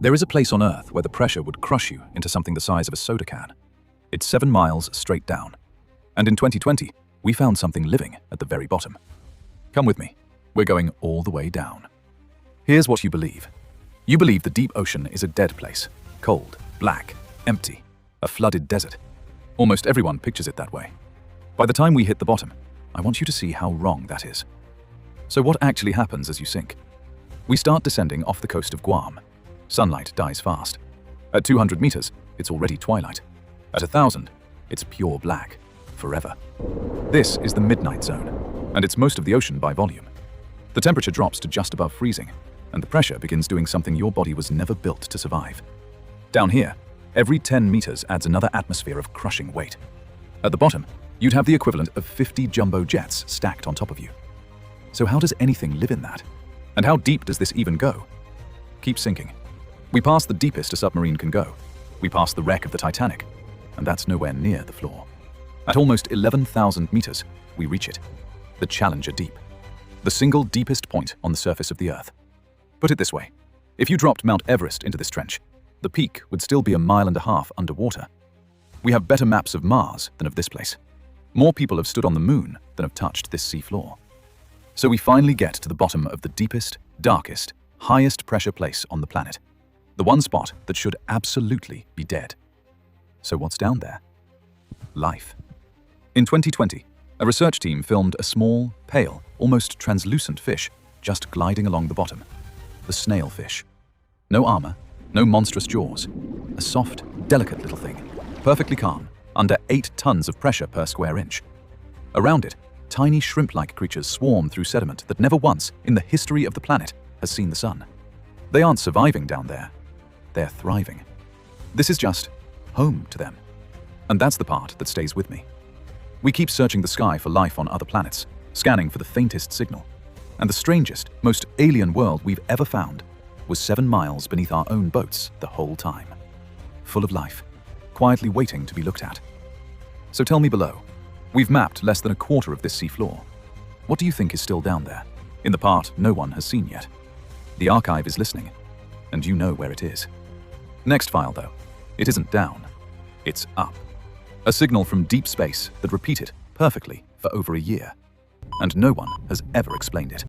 There is a place on Earth where the pressure would crush you into something the size of a soda can. It's 7 miles straight down. And in 2020, we found something living at the very bottom. Come with me. We're going all the way down. Here's what you believe. You believe the deep ocean is a dead place. Cold, black, empty, a flooded desert. Almost everyone pictures it that way. By the time we hit the bottom, I want you to see how wrong that is. So what actually happens as you sink? We start descending off the coast of Guam. Sunlight dies fast. At 200 meters, it's already twilight. At 1,000, it's pure black, forever. This is the midnight zone, and it's most of the ocean by volume. The temperature drops to just above freezing, and the pressure begins doing something your body was never built to survive. Down here, every 10 meters adds another atmosphere of crushing weight. At the bottom, you'd have the equivalent of 50 jumbo jets stacked on top of you. So how does anything live in that? And how deep does this even go? Keep sinking. We pass the deepest a submarine can go. We pass the wreck of the Titanic, and that's nowhere near the floor. At almost 11,000 meters, we reach it. The Challenger Deep. The single deepest point on the surface of the Earth. Put it this way. If you dropped Mount Everest into this trench, the peak would still be 1.5 miles underwater. We have better maps of Mars than of this place. More people have stood on the moon than have touched this seafloor. So we finally get to the bottom of the deepest, darkest, highest pressure place on the planet. The one spot that should absolutely be dead. So what's down there? Life. In 2020, a research team filmed a small, pale, almost translucent fish just gliding along the bottom. The snailfish. No armor, no monstrous jaws. A soft, delicate little thing, perfectly calm, under 8 tons of pressure per square inch. Around it, tiny shrimp-like creatures swarm through sediment that never once, in the history of the planet, has seen the sun. They aren't surviving down there. They're thriving. This is just home to them. And that's the part that stays with me. We keep searching the sky for life on other planets, scanning for the faintest signal. And the strangest, most alien world we've ever found was 7 miles beneath our own boats the whole time. Full of life, quietly waiting to be looked at. So tell me below, we've mapped less than 1/4 of this seafloor. What do you think is still down there, in the part no one has seen yet? The archive is listening, and you know where it is. Next file, though, it isn't down, it's up. A signal from deep space that repeated perfectly for over a year. And no one has ever explained it.